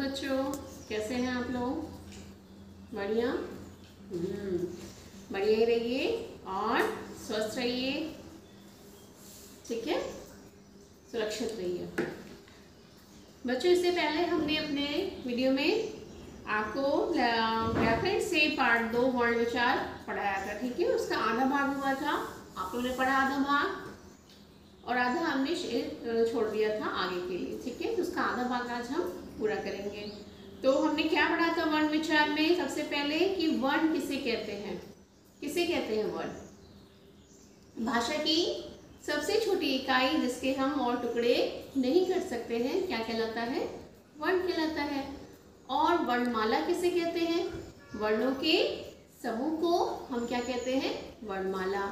बच्चों, कैसे हैं आप लोग? बढ़िया। बढ़िया ही रहिए और स्वस्थ रहिए, ठीक है, सुरक्षित रहिए। बच्चों, इससे पहले हमने अपने वीडियो में आपको व्याकरण से पार्ट 2 वर्ण विचार पढ़ाया था, ठीक है। उसका आधा भाग हुआ था, आप लोगों ने पढ़ा आधा भाग और आधा हमने छोड़ दिया था आगे के लिए, ठीक है। तो उसका आधा भाग आज हम पूरा करेंगे। तो हमने क्या पढ़ा था वर्ण विचार में? सबसे पहले कि वर्ण किसे कहते हैं? किसे कहते हैं वर्ण? भाषा की सबसे छोटी इकाई जिसके हम और टुकड़े नहीं कर सकते हैं, क्या कहलाता है? वर्ण कहलाता है। और वर्णमाला किसे कहते हैं? वर्णों के समूह को हम क्या कहते हैं? वर्णमाला,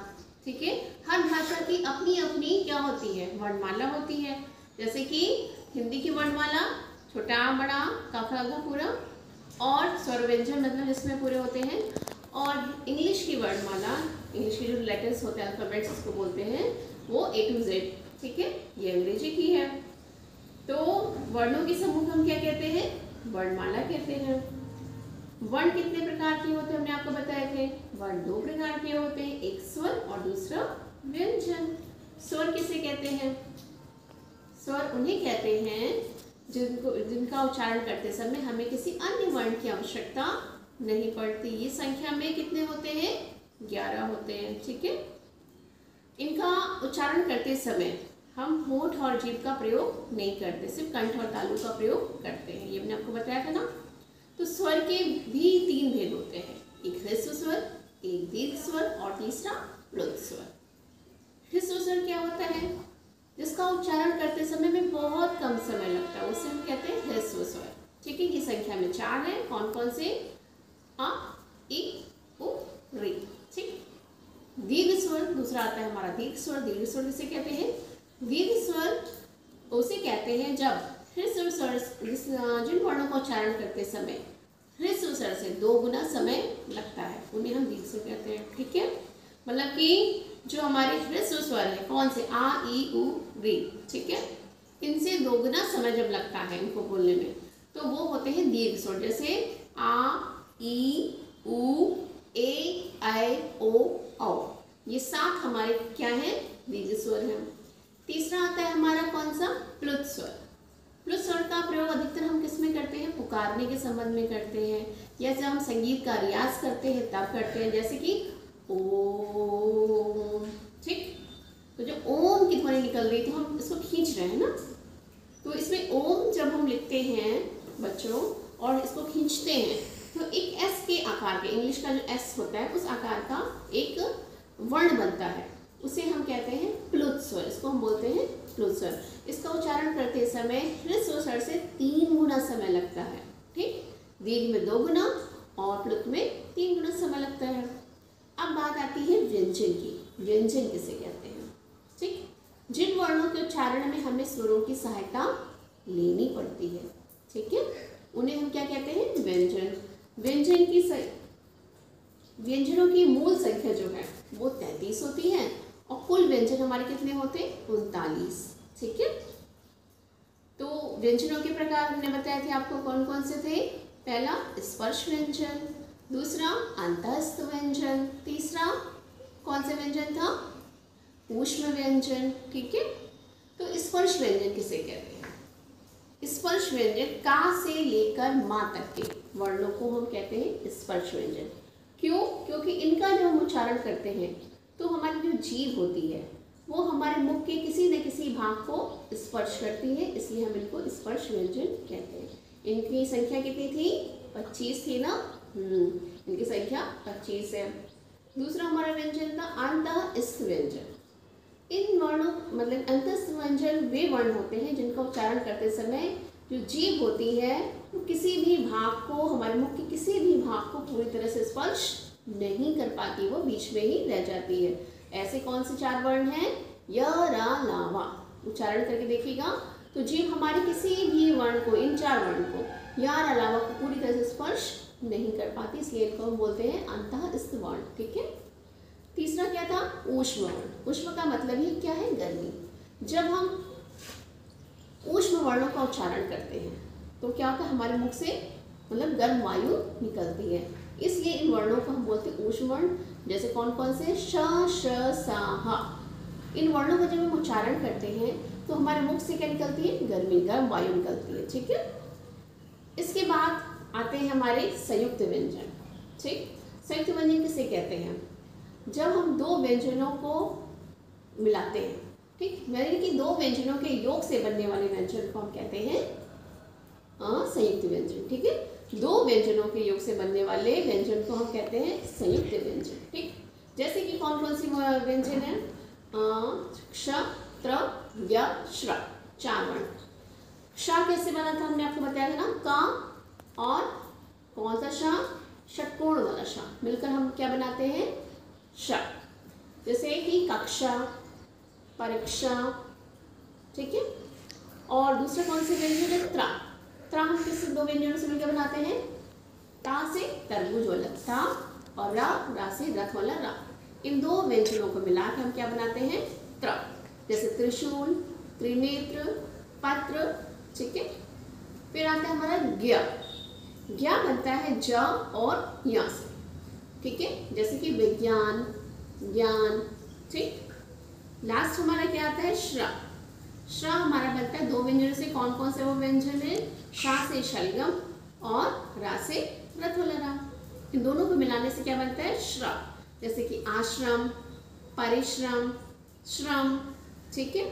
ठीक है। हर भाषा की अपनी अपनी क्या होती है? वर्णमाला होती है। जैसे कि हिंदी की वर्णमाला छोटा बड़ा काफा पूरा और स्वर व्यंजन मतलब जिसमें पूरे होते हैं। और इंग्लिश की वर्णमाला, इंग्लिश के जो लेटर्स होते हैं, अल्फाबेट्स इसको बोलते हैं, वो A to Z, ठीक है, ये अंग्रेजी की है। तो वर्णों के समूह हम क्या कहते हैं? वर्णमाला कहते हैं। वर्ण कितने प्रकार के होते हैं हमने आपको बताए थे? वर्ण 2 प्रकार के होते हैं, एक स्वर और दूसरा व्यंजन। स्वर किसे कहते हैं? स्वर उन्हें कहते हैं जिनका उच्चारण करते समय हमें किसी अन्य वर्ण की आवश्यकता नहीं पड़ती। ये संख्या में कितने होते हैं? 11 होते हैं, ठीक है। इनका उच्चारण करते समय हम होंठ और जीभ का प्रयोग नहीं करते, सिर्फ कंठ और तालु का प्रयोग करते हैं। ये मैंने आपको बताया था ना। तो स्वर के भी 3 भेद होते हैं, एक ह्रस्व स्वर, एक दीर्घ स्वर और तीसरा प्लुत स्वर। ह्रस्व स्वर क्या होता है? जिसका उच्चारण करते समय में बहुत कम समय लगता है, उसे हम कहते हैं ह्रस्व स्वर, ठीक है। ये संख्या में 4 है। कौन कौन से? आ, इ, उ, री, ठीक। दीर्घ स्वर दूसरा आता है हमारा दीर्घ स्वर। दीर्घ स्वर किसे कहते हैं? दीर्घ स्वर उसे कहते हैं जब ह्रस्व स्वर जिन वर्णों का उच्चारण करते समय ह्रस्व स्वर से 2 गुना समय लगता है, उन्हें हम दीर्घ स्वर कहते हैं, ठीक है। मतलब कि जो हमारे ह्रस्व स्वर है, कौन से? आ, इ, उ, री, ठीक है, इनसे 2 गुना समय जब लगता है इनको बोलने में, तो वो होते हैं दीर्घ स्वर। जैसे आ, ई, उ, ए, ऐ, ओ, औ, ये 7 हमारे क्या है? दीर्घ स्वर हैं। तीसरा आता है हमारा कौन सा? प्लुत स्वर। प्लुत स्वर का प्रयोग अधिकतर हम किस में करते हैं? पुकारने के संबंध में करते हैं, या जब हम संगीत का रियाज करते हैं तब करते हैं, जैसे कि ओम, ठीक। तो जब ओम की ध्वनि निकल रही तो हम इसको खींच रहे हैं ना, तो इसमें ओम जब हम लिखते हैं बच्चों और इसको खींचते हैं तो एक एस के आकार के, इंग्लिश का जो एस होता है उस आकार का एक वर्ण बनता है, उसे हम कहते हैं प्लुत स्वर। इसको हम बोलते हैं प्लुत स्वर। इसका उच्चारण करते समय ह्रस्व स्वर से 3 गुना समय लगता है, ठीक। दीर्घ में 2 गुना और प्लुत में 3 गुना समय लगता है। अब बात आती है व्यंजन की। व्यंजन किसे कहते हैं? ठीक, जिन वर्णों के उच्चारण में हमें स्वरों की सहायता लेनी पड़ती है, ठीक है, उन्हें हम क्या कहते हैं? व्यंजन। व्यंजनों की मूल संख्या जो है वो 33 होती है और कुल व्यंजन हमारे कितने होते हैं? 39, ठीक है। तो व्यंजनों के प्रकार हमने बताए थे आपको, कौन कौन से थे? पहला स्पर्श व्यंजन, दूसरा अंतःस्थ व्यंजन, तीसरा कौन सा व्यंजन था? ऊष्म व्यंजन, ठीक है। तो स्पर्श व्यंजन किसे कहते हैं? स्पर्श व्यंजन का से लेकर मां तक के वर्णों को हम कहते हैं स्पर्श व्यंजन। क्यों? क्योंकि इनका जब हम उच्चारण करते हैं तो हमारी जो जीभ होती है वो हमारे मुख के किसी न किसी भाग को स्पर्श करती है, इसलिए हम इनको स्पर्श व्यंजन कहते हैं। इनकी संख्या कितनी थी? 25 थी ना। इनकी संख्या 25 है। दूसरा हमारा व्यंजन था अंतःस्थ व्यंजन। इन वर्णों मतलब अंतःस्थ व्यंजन वे वर्ण होते हैं जिनका उच्चारण करते समय जो जीभ होती है वो किसी भी भाग को, हमारे मुख के किसी भी भाग को पूरी तरह से स्पर्श नहीं कर पाती, वो बीच में ही रह जाती है। ऐसे कौन से 4 वर्ण हैं? य, र, ला, वा। उच्चारण करके देखिएगा तो जीभ हमारे किसी भी वर्ण को, इन 4 वर्ण को, या, र, ला, वा को पूरी तरह से स्पर्श नहीं कर पाती, इसलिए इनको हम बोलते हैं अंतःस्थ वर्ण, ठीक है। तीसरा क्या था? ऊष्म वर्ण। ऊष्म का मतलब ही क्या है? गर्मी। जब हम ऊष्म वर्णों का उच्चारण करते हैं तो क्या होता है, हमारे मुख से मतलब गर्म वायु निकलती है, इसलिए इन वर्णों को हम बोलते हैं ऊष्म वर्ण। जैसे कौन कौन से, श, श, सा, हा। इन वर्णों का जब हम उच्चारण करते हैं तो हमारे मुख से क्या निकलती है, गर्म वायु निकलती है। ठीक है, इसके बाद आते हैं हमारे संयुक्त व्यंजन। ठीक, संयुक्त व्यंजन किसे कहते हैं, जब हम दो व्यंजनों को मिलाते हैं। ठीक, यानी कि दो व्यंजनों के योग से बनने वाले व्यंजन को हम कहते हैं संयुक्त व्यंजन। ठीक है, दो व्यंजनों के योग से बनने वाले व्यंजन को हम कहते हैं संयुक्त व्यंजन। ठीक, जैसे कि कौन कौन सी व्यंजन है, क्ष, त्र, य, श्र, 4 वर्ण। क्ष कैसे बना था, हमने आपको बताया था ना, का और कौन सा श, षटकोण वाला श मिलकर हम क्या बनाते हैं, श। जैसे कि कक्षा, परीक्षा। ठीक है, और दूसरा कौन से व्यंजन है, त्रा। त्रा हम किस दो व्यंजनों से मिलकर बनाते हैं, ता से तरबूज वाला ता और रा से रथ वाला रा। इन दो व्यंजनों को मिलाकर हम क्या बनाते हैं, त्र। जैसे त्रिशूल, त्रिनेत्र, पत्र। ठीक है, फिर आता है हमारा ज्ञ। ज्ञ बनता है ज और य से। ठीक है, जैसे कि विज्ञान, ज्ञान। ठीक, लास्ट हमारा क्या आता है, श्र। श्र हमारा बनता है दो व्यंजनों से, कौन कौन से वो व्यंजन है, शा से शलगम और रा से रथ वाला रा। इन दोनों को मिलाने से क्या बनता है, श्र। जैसे कि आश्रम, परिश्रम, श्रम। ठीक है,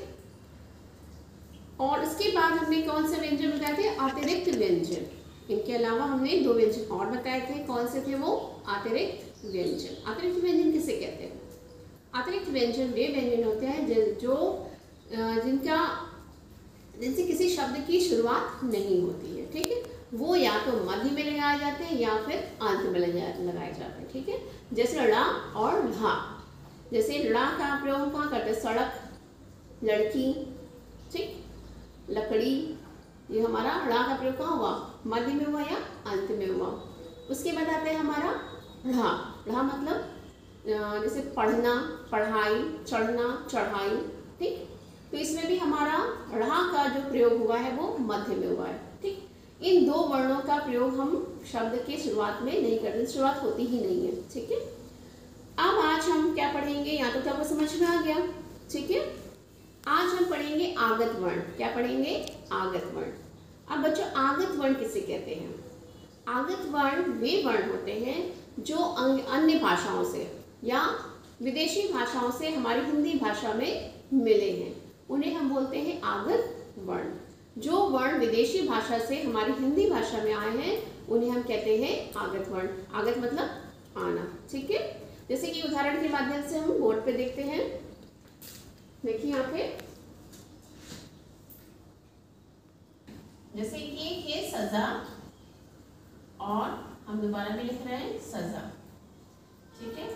और इसके बाद हमने कौन से व्यंजन बताए थे, अतिरिक्त व्यंजन। इनके अलावा हमने दो व्यंजन और बताए थे, कौन से थे वो, अतिरिक्त व्यंजन। अतिरिक्त व्यंजन किसे कहते हैं, अतिरिक्त व्यंजन वे व्यंजन होते हैं जो जिनसे किसी शब्द की शुरुआत नहीं होती है। ठीक है, वो या तो मध्य में लगाए जाते हैं या फिर अंत में लगाए जाते हैं। ठीक है, जैसे ड़ा और ढा। जैसे ड़ा का प्रयोग हम कहाँ करते हैं, सड़क, लड़की। ठीक, लकड़ी, ये हमारा ड़ा का प्रयोग कहाँ हुआ, मध्य में हुआ या अंत में हुआ। उसके बाद आता है हमारा ढ़ा। ढ़ा मतलब जैसे पढ़ना, पढ़ाई, चढ़ना, चढ़ाई। ठीक, तो इसमें भी हमारा ढ़ा का जो प्रयोग हुआ है वो मध्य में हुआ है। ठीक, इन दो वर्णों का प्रयोग हम शब्द के शुरुआत में नहीं करते, शुरुआत होती ही नहीं है। ठीक है, अब आज हम क्या पढ़ेंगे, या तो आपको समझ में आ गया। ठीक है, आज हम पढ़ेंगे आगत वर्ण। क्या पढ़ेंगे, आगत वर्ण। अब बच्चों, आगत वर्ण किसे कहते हैं, आगत वर्ण वे वर्ण होते हैं जो अन्य भाषाओं से या विदेशी भाषाओं से हमारी हिंदी भाषा में मिले हैं, उन्हें हम बोलते हैं आगत वर्ण। जो वर्ण विदेशी भाषा से हमारी हिंदी भाषा में आए हैं उन्हें हम कहते हैं आगत वर्ण। आगत मतलब आना। ठीक है, जैसे कि उदाहरण के माध्यम से हम बोर्ड पे देखते हैं। देखिए यहाँ पे, जैसे कि ये सजा और हम दोबारा में लिख रहे हैं सजा। ठीक है,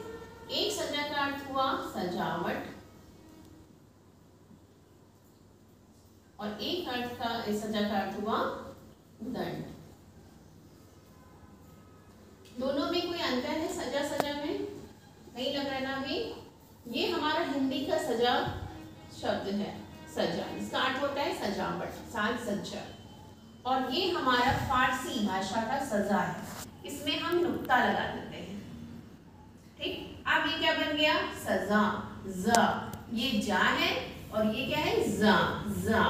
एक सजा का अर्थ हुआ सजावट और एक अर्थ का सजा का अर्थ हुआ दंड। दोनों में कोई अंतर है, सजा सजा में नहीं लग रहा ना अभी। ये हमारा हिंदी का सजा शब्द है, सजा, इसका अर्थ होता है सजावट, साज सज्जा। और ये हमारा फारसी भाषा का सजा है, इसमें हम नुक्ता लगा देते हैं। ठीक, अब ये क्या बन गया, सजा, ज। ये जा है और ये क्या है, जा, जा,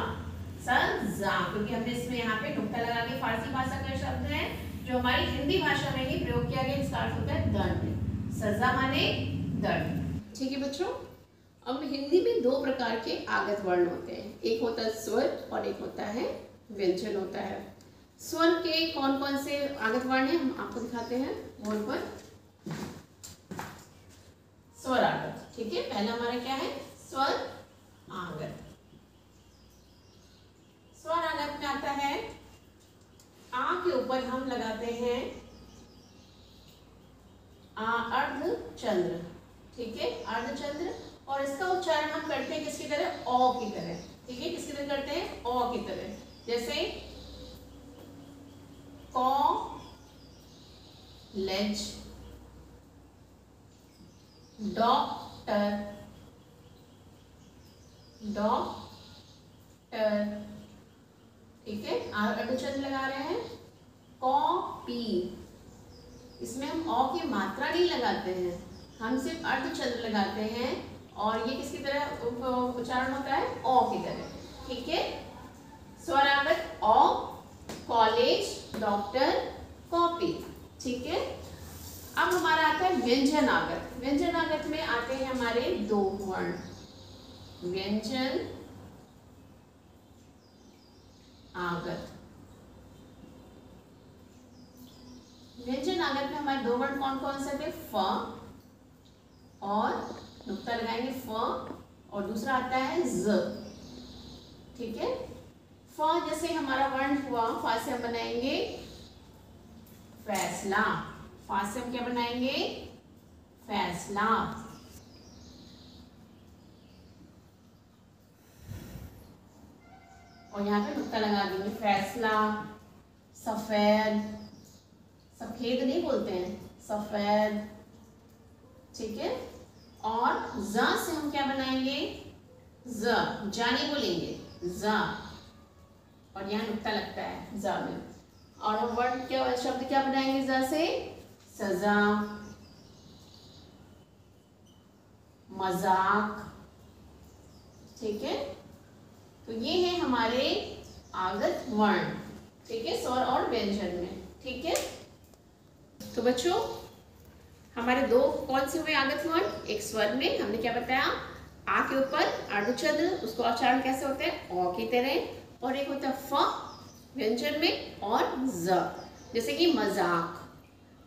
सजा, क्योंकि हमने इसमें यहाँ पे नुक्ता लगा के, फारसी भाषा का शब्द है जो हमारी हिंदी भाषा में ही प्रयोग किया गया, इसका अर्थ होता है दंड। सजा माने दंड। ठीक है बच्चों, अब हिंदी में दो प्रकार के आगत वर्ण होते हैं, एक होता है स्वर और एक होता है व्यंजन होता है। स्वर के कौन कौन से आगत वर्ण हैं हम आपको दिखाते हैं बोर्ड पर। स्वर आगत। ठीक है, पहला हमारा क्या है, स्वर आगत। स्वर आगत में आता है, आ के ऊपर हम लगाते हैं अर्धचंद्र। ठीक है, अर्धचंद्र, और इसका उच्चारण हम करते हैं किसकी तरह, ओ की तरह। ठीक है, किसकी तरह करते हैं, ओ की तरह। जैसे कॉलेज, डॉक्टर, डॉक्टर। ठीक है, अर्धचंद्र लगा रहे हैं पी। इसमें हम औ की मात्रा नहीं लगाते हैं, हम सिर्फ अर्धचंद्र लगाते हैं और ये किसकी तरह उच्चारण होता है, ओ की तरह। ठीक है, स्वरागत औ, कॉलेज, डॉक्टर, कॉपी। ठीक है, अब हमारा आता है व्यंजन आगत। व्यंजन आगत में आते हैं हमारे दो वर्ण, व्यंजन आगत। व्यंजन आगत में हमारे दो वर्ण कौन कौन से थे, फ और नुक्ता लगाएंगे फ, और दूसरा आता है ज। ठीक है, फ जैसे हमारा वर्ण हुआ, फ से हम बनाएंगे फैसला। फ से हम क्या बनाएंगे, फैसला। और यहाँ पे नुक्ता लगा देंगे, फैसला। सफेद, सफेद नहीं बोलते हैं, सफेद। ठीक है, और ज से हम क्या बनाएंगे, ज, जा नहीं बोलेंगे, ज, और यहाँ नुक्ता लगता है ज में। और हम वर्ड क्या, शब्द क्या बनाएंगे ज से, सजा, मजाक। ठीक है, तो ये है हमारे आगत वर्ण। ठीक है, स्वर और व्यंजन में। ठीक है, तो बच्चों हमारे दो कौन से हुए आगत वर्ण, एक स्वर में हमने क्या बताया, आ के ऊपर अर्धचंद्र, उसको उच्चारण कैसे होते हैं, ओ की तरह, और एक होता है फ व्यंजन में और ज, जैसे कि मजाक।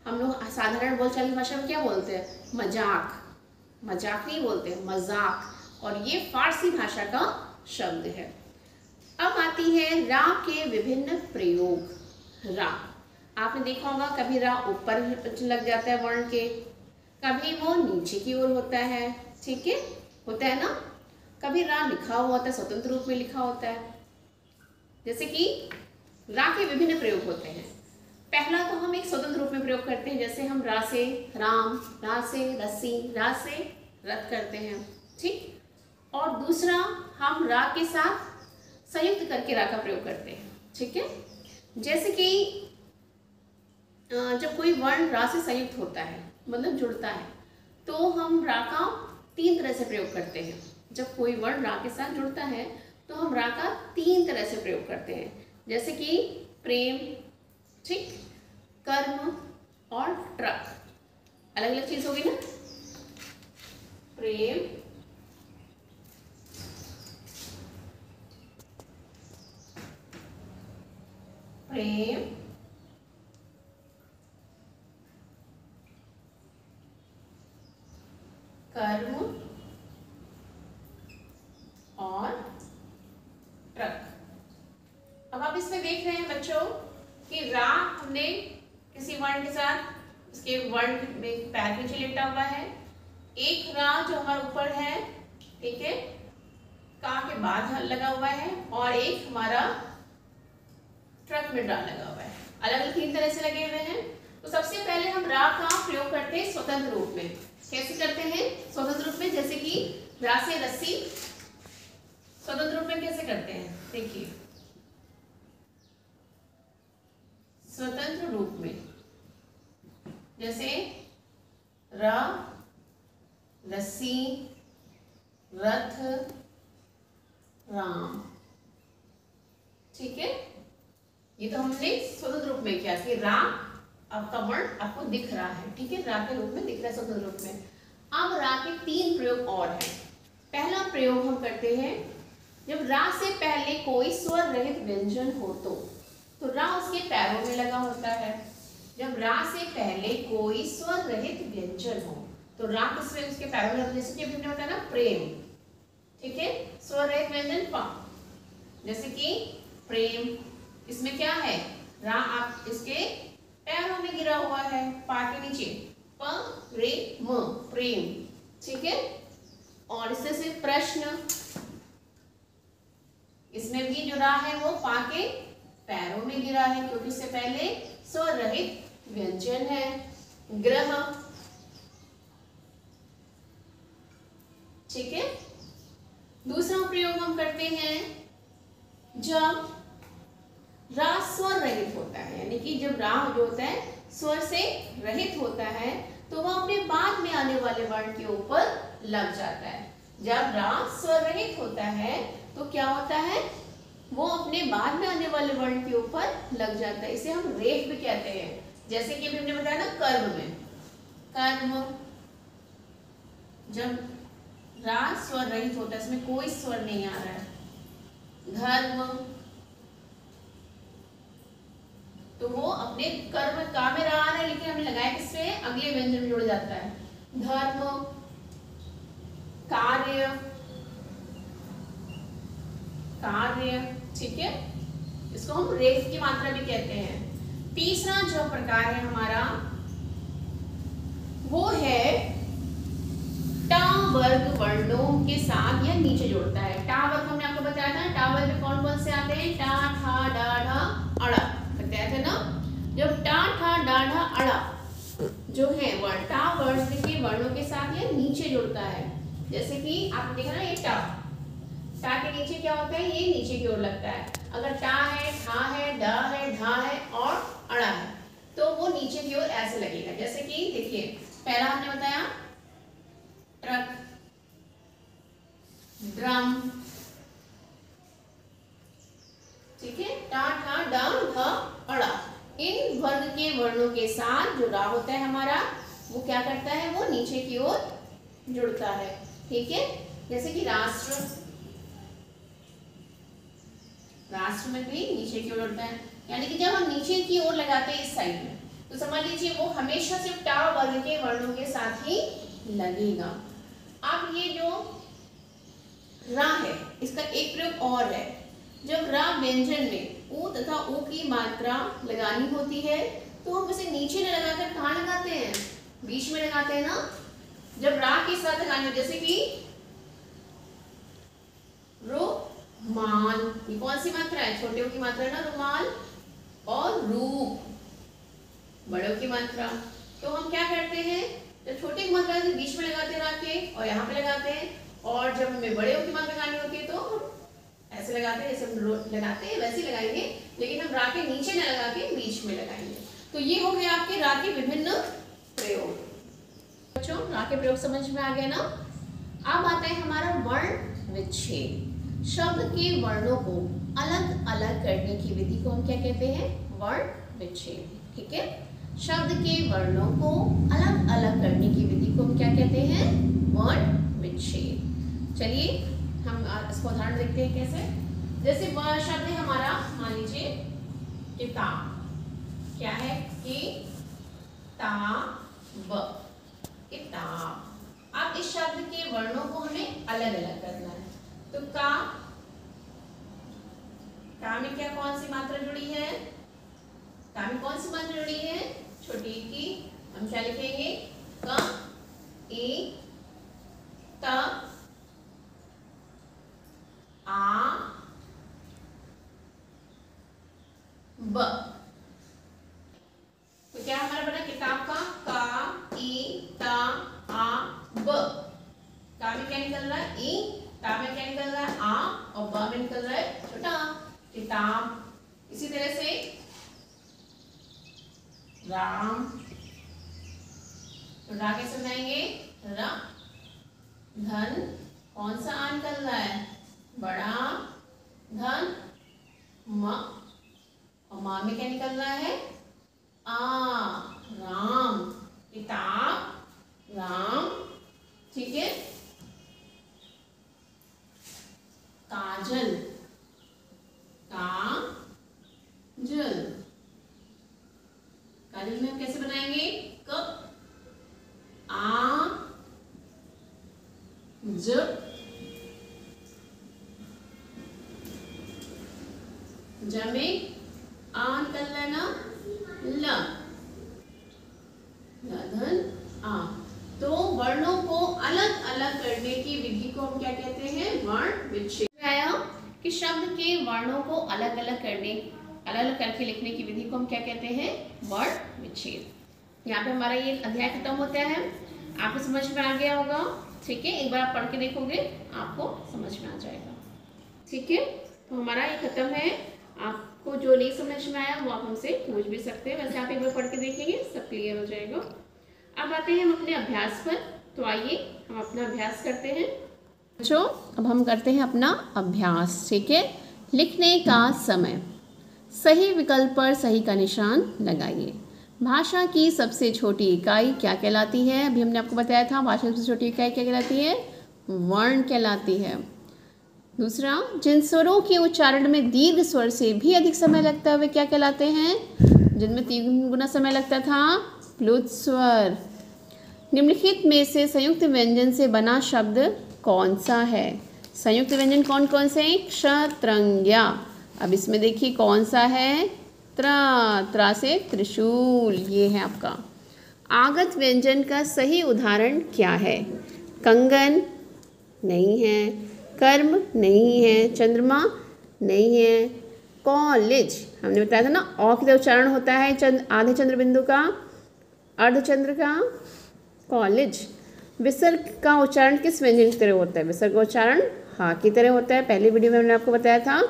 हम लोग साधारण बोलचाल की भाषा में क्या बोलते हैं, मजाक, मजाक नहीं बोलते, मजाक, और ये फारसी भाषा का शब्द है। अब आती है रा के विभिन्न प्रयोग। रा, आपने देखा होगा कभी रा ऊपर लग जाता है वर्ण के, कभी वो नीचे की ओर होता है। ठीक है, होता है ना, कभी रा लिखा हुआ होता है, स्वतंत्र रूप में लिखा होता है। जैसे कि रा के विभिन्न प्रयोग होते हैं। पहला तो हम एक स्वतंत्र रूप में प्रयोग करते हैं, जैसे हम रा से राम, रा से रस्सी, रा से रथ करते हैं। ठीक, और दूसरा हम रा के साथ संयुक्त करके रा का प्रयोग करते हैं। ठीक है, जैसे कि जब कोई वर्ण रा से संयुक्त होता है, मतलब जुड़ता है, तो हम रा का तीन तरह से प्रयोग करते हैं। जब कोई वर्ण रा के साथ जुड़ता है तो हम रा का तीन तरह से प्रयोग करते हैं, जैसे कि प्रेम, ठीक, कर्म और ट्रक। अलग अलग चीज होगी ना, प्रेम, प्रेम, कर्म और ट्रक। अब आप इसमें देख रहे हैं बच्चों कि रा हमने किसी वर्ण के साथ, उसके वर्ण में पैर नीचे लेटा हुआ है। एक रा जो हमारे ऊपर है, ठीक है, का के बाद लगा हुआ है, और एक हमारा ट्रक में रा लगा हुआ है। अलग अलग तीन तरह से लगे हुए हैं। तो सबसे पहले हम रा का प्रयोग करते हैं स्वतंत्र रूप में। कैसे करते हैं स्वतंत्र रूप में, जैसे कि रा से रस्सी, स्वतंत्र रूप में कैसे करते हैं, देखिए, स्वतंत्र रूप में जैसे रा, रस्सी, रथ, राम। ठीक है, ये तो हमने स्वतंत्र रूप में किया कि रा आपका वर्ण आपको दिख रहा है। ठीक है, रा के रूप में दिख रहा है स्वतंत्र रूप में। अब रा के तीन प्रयोग और हैं। पहला प्रयोग हम करते हैं जब रा से पहले कोई स्वर रहित व्यंजन हो तो रा उसके पैरों में लगा होता है। जब रा से पहले कोई स्वर रहित व्यंजन हो तो रा किसमें उसके पैरों में लगा, जैसे कि हमने बताया ना प्रेम। ठीक है, स्वर रहित व्यंजन पा, जैसे कि प्रेम, इसमें क्या है, रा आप इसके पैरों में गिरा हुआ है, पा के नीचे, प रे म, प्रेम। ठीक है, और इससे सिर्फ प्रश्न, इसमें भी जो रा है वो पा के पैरों में गिरा है, क्योंकि इससे पहले स्वर रहित व्यंजन है। ग्रह, ठीक है। दूसरा प्रयोग हम करते हैं जब रा स्वर रहित होता है, यानी कि जब रा जो होता है स्वर से रहित होता है तो वह अपने बाद में आने वाले वर्ण के ऊपर लग जाता है। जब रा स्वर रहित होता है तो क्या होता है, वो अपने बाद में आने वाले वर्ण के ऊपर लग जाता है। इसे हम रेफ भी कहते हैं। जैसे कि अभी हमने बताया ना कर्म में, कर्म जब रा स्वर रहित होता है, इसमें कोई स्वर नहीं आ रहा है। धर्म तो वो अपने कर्म का में रहा है लेकिन हमने लगाया किससे, अगले व्यंजन में जुड़ जाता है। धर्म, कार्य, कार्य, ठीक है, इसको हम रेफ की मात्रा भी कहते हैं। तीसरा जो प्रकार है हमारा वो है टा वर्ग वर्णों के साथ या नीचे जोड़ता है। टा वर्ग हमने आपको बताया था, टा वर्ग में कौन कौन से आते हैं, टा, ठा, डा, ढा, अड़ा बताया था ना। जब टा, ठा, डा, ढा, अड़ा जो है वर्ण टा वर्ग के वर्णों के साथ या नीचे जुड़ता है। जैसे कि आपने देखा ना ये टा, टा के नीचे क्या होता है, ये नीचे की ओर लगता है। अगर टा है, ठा है, डा है, ढा है और अड़ा है तो वो नीचे की ओर ऐसे लगेगा। जैसे कि देखिए पहला हमने बताया ट्रक, ड्रम, ठीक है, टा, ठा, डा, ढा, अड़ा। इन वर्ग के वर्णों के साथ जो रा होता है हमारा वो क्या करता है, वो नीचे की ओर जुड़ता है। ठीक है, जैसे कि राष्ट्र, राष्ट्र में भी नीचे की ओर जुड़ता है। यानी कि जब हम नीचे की ओर लगाते हैं इस साइड में तो समझ लीजिए वो हमेशा सिर्फ टा वर्ग के वर्णों के साथ ही लगेगा। अब ये जो रा है इसका एक प्रयोग और है। जब रा व्यंजन में ऊ तथा ऊ की मात्रा लगानी होती है तो हम इसे नीचे न लगाकर कहाँ लगाते हैं, बीच में लगाते हैं ना। जब रा के साथ लगानी हो, जैसे कि रुमाल, ये कौन सी मात्रा है, छोटे की मात्रा है ना रुमाल, और रूप बड़ों की मात्रा। तो हम क्या करते हैं, जब छोटे की मात्रा बीच में लगाते हैं रा के और यहाँ पे लगाते हैं, और जब हमें बड़े की मात्रा लगानी होती है तो हम ऐसे लगाते हैं, जैसे हम लगाते हैं वैसे लगाएंगे, लेकिन हम रा के नीचे न लगा के बीच में लगाएंगे। तो ये हो गए आपके रा के विभिन्न प्रयोग। बच्चों रा के प्रयोग समझ में आ गए ना। अब आता है हमारा वर्ण विच्छेद। शब्द के वर्णों को अलग अलग करने की विधि को हम क्या कहते हैं, वर्ण विच्छेद। ठीक है, शब्द के वर्णों को अलग अलग करने की विधि को हम क्या कहते हैं, वर्ण विच्छेद। चलिए हम इसको उदाहरण देखते हैं कैसे। जैसे वह शब्द है हमारा, मान लीजिए किताब, क्या है, किताब, किताब। अब इस शब्द के वर्णों को हमें अलग अलग करना है। तो का में क्या कौन सी मात्रा जुड़ी है, का में कौन सी मात्रा जुड़ी है, छोटी की। हम क्या लिखेंगे, क, ए, त, आ, ब। तो क्या हमारा बना किताब का ई, ता, आ, ब। का में क्या निकल रहा है, ई, ता में क्या निकल रहा है, आ, और ब में निकल रहा है छोटा किताब। इसी तरह से राम, तो रा कैसे बनाएंगे, रा, धन कौन सा आ निकल रहा है, बड़ा, धन, म, और माँ में क्या निकल रहा है, आ, राम, किताब, राम। ठीक है, काजल, काजल। काजल में हम कैसे बनाएंगे, क, आ, ज, ज में आ निकल रहा है ना, ल, धन, आ। तो वर्णों को अलग अलग करने की विधि को हम क्या कहते हैं, वर्ण विच्छेद। आया कि शब्द के वर्णों को अलग अलग करके लिखने की विधि को हम क्या कहते हैं, वर्ण विच्छेद। यहाँ पे हमारा ये अध्याय खत्म होता है। आपको समझ में आ गया होगा। ठीक है, एक बार आप पढ़ के देखोगे आपको समझ में आ जाएगा। ठीक है, तो हमारा ये खत्म है आपको जो नहीं समझ में आया वो आप हमसे पूछ भी सकते हैं, वैसे आप एक बार पढ़ के देखेंगे सब क्लियर हो जाएगा। अब आते हैं हम अपने अभ्यास पर, तो आइए हम अपना अभ्यास करते हैं बच्चों। अब हम करते हैं अपना अभ्यास, ठीक है। लिखने का समय, सही विकल्प पर सही का निशान लगाइए। भाषा की सबसे छोटी इकाई क्या कहलाती है? अभी हमने आपको बताया था भाषा की सबसे छोटी इकाई क्या कहलाती है? वर्ण कहलाती है। दूसरा, जिन स्वरों के उच्चारण में दीर्घ स्वर से भी अधिक समय लगता है वे क्या कहलाते हैं? जिनमें 3 गुना समय लगता था, प्लुत स्वर। निम्नलिखित में से संयुक्त व्यंजन से बना शब्द कौन सा है? संयुक्त व्यंजन कौन कौन से? क्षत्रंग्या। अब इसमें देखिए कौन सा है? त्रा से त्रिशूल, ये है आपका। आगत व्यंजन का सही उदाहरण क्या है? कंगन नहीं है, कर्म नहीं है, चंद्रमा नहीं है, कॉलेज हमने बताया था ना, औ की तरह उच्चारण होता है आधे चंद्र बिंदु का, अर्धचंद्र का, कॉलेज। विसर्ग का उच्चारण किस व्यंजन की तरह होता है? विसर्ग का उच्चारण हा की तरह होता है, पहली वीडियो में हमने आपको बताया था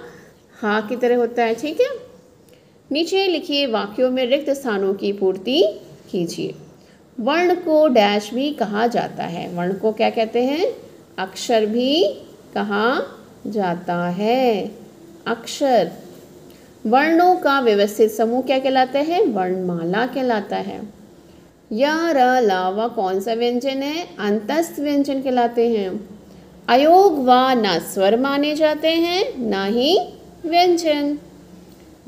हा की तरह होता है, ठीक है। नीचे लिखिए वाक्यों में रिक्त स्थानों की पूर्ति कीजिए। वर्ण को डैश भी कहा जाता है। वर्ण को क्या कहते हैं? अक्षर भी कहा जाता है, अक्षर। वर्णों का व्यवस्थित समूह क्या कहलाता है? वर्णमाला कहलाता है। या र लावा कौन सा व्यंजन है? अंतस्थ व्यंजन कहलाते हैं। अयोग व न स्वर माने जाते हैं, ना ही व्यंजन।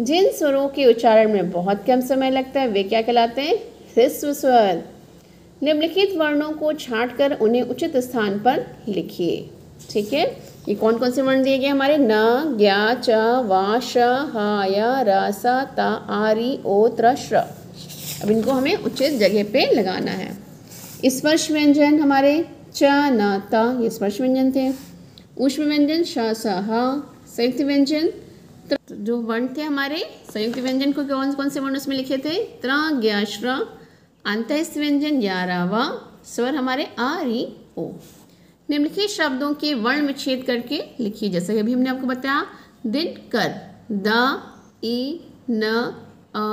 जिन स्वरों के उच्चारण में बहुत कम समय लगता है वे क्या कहलाते हैं? ह्रस्व स्वर। निम्नलिखित वर्णों को छांटकर उन्हें उचित स्थान पर लिखिए, ठीक है। ये कौन कौन से वर्ण दिए गए हमारे? न, ज्ञा, च, वा, श, हा, या, र, स, त, आ, री, ओ, त्र, श्र। अब इनको हमें उचित जगह पे लगाना है। स्पर्श व्यंजन हमारे च, न, त, ये स्पर्श व्यंजन थे। ऊष्म व्यंजन श, स, ह। संयुक्त व्यंजन जो वर्ण थे हमारे संयुक्त व्यंजन को कौन कौन से वर्ण उसमें लिखे थे? त्र, ज्ञ, श्र। अंतस्थ व्यंजन या, रा, वा। स्वर हमारे आ, री, ओ। निम्नलिखित शब्दों के वर्ण विच्छेद करके लिखिए, जैसे कि अभी हमने आपको बताया। दिन कर, द, ई, न, अ,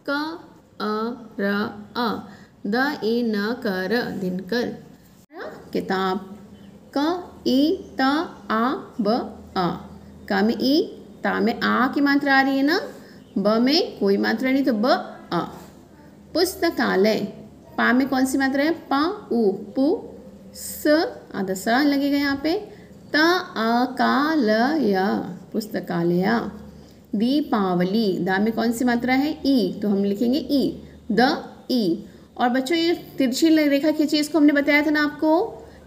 क, अ, र, अ। द, ई, न, क, र, दिनकर। किताब, क, ई, त, आ, ब, आ। क में ई, ता में आ की मात्रा आ रही है ना, ब में कोई मात्रा नहीं तो ब, आ। पुस्तकालय, पा में कौन सी मात्रा है? प, उ, पु, स, आधा स लगेगा यहाँ पे। त, अ, का, ल, य, पुस्तकालय। दीपावली, दा में कौन सी मात्रा है? ई, तो हम लिखेंगे ई, द, ई। और बच्चों ये तिरछी रेखा खींची, इसको हमने बताया था ना आपको,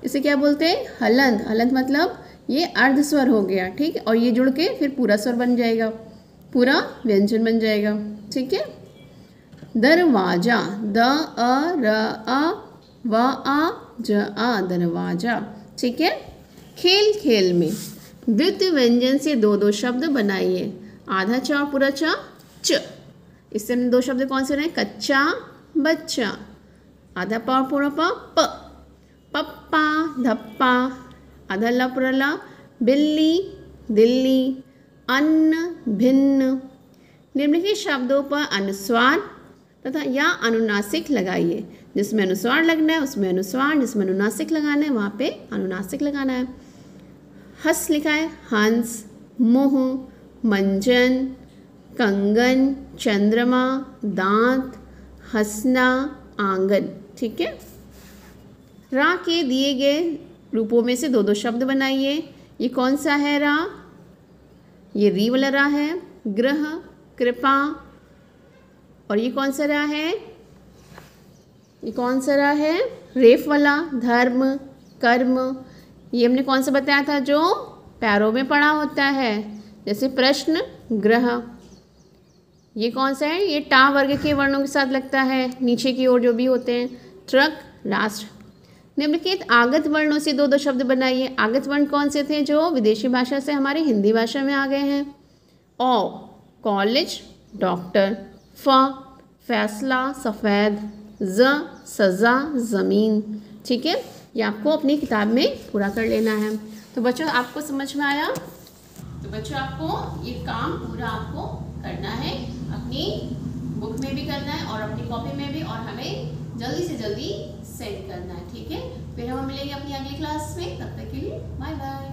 इसे क्या बोलते हैं? हलंत। हलंत मतलब ये अर्ध स्वर हो गया, ठीक है। और ये जुड़ के फिर पूरा स्वर बन जाएगा, पूरा व्यंजन बन जाएगा, ठीक है। दरवाजा, द, अ, र, अ, व, आ, ज, आ, दरवाजा, ठीक है। खेल खेल में द्वितीय व्यंजन से 2-2 शब्द बनाइए। आधा च और पूरा च, च। इससे हमने 2 शब्द कौन से रहे? कच्चा, बच्चा। आधा प और पूरा प, प। पप्पा, धप्पा। आधा ल पूरा ला, बिल्ली, दिल्ली। अन्न, भिन्न। निम्नलिखित शब्दों पर अनुस्वार तथा या अनुनासिक लगाइए। जिसमें अनुस्वार लगना है उसमें अनुस्वार, जिसमें अनुनासिक लगाना है वहाँ पे अनुनासिक लगाना है। हंस लिखा है हंस, मुँह, मंजन, कंगन, चंद्रमा, दांत, हंसना, आंगन, ठीक है। रा के दिए गए रूपों में से 2-2 शब्द बनाइए। ये कौन सा है रा? ये री वाला रा है। ग्रह, कृपा। और ये कौन सा रा है? ये कौन सा रा है? रेफ वाला, धर्म, कर्म। ये हमने कौन सा बताया था? जो पैरों में पड़ा होता है, जैसे प्रश्न, ग्रह। ये कौन सा है? ये टा वर्ग के वर्णों के साथ लगता है, नीचे की ओर जो भी होते हैं। ट्रक, राष्ट्र। निम्नलिखित आगत वर्णों से 2-2 शब्द बनाइए। आगत वर्ण कौन से थे जो विदेशी भाषा से हमारी हिंदी भाषा में आ गए हैं? ओ, कॉलेज, डॉक्टर। फ, फैसला, सफ़ेद। ज, सज़ा, ज़मीन, ठीक है। ये आपको अपनी किताब में पूरा कर लेना है। तो बच्चों आपको समझ में आया? तो बच्चों आपको ये काम पूरा आपको करना है, अपनी बुक में भी करना है और अपनी कॉपी में भी, और हमें जल्दी से जल्दी सेंड करना है। ठीक है, फिर हम मिलेंगे अपनी अगली क्लास में। तब तक के लिए बाय बाय।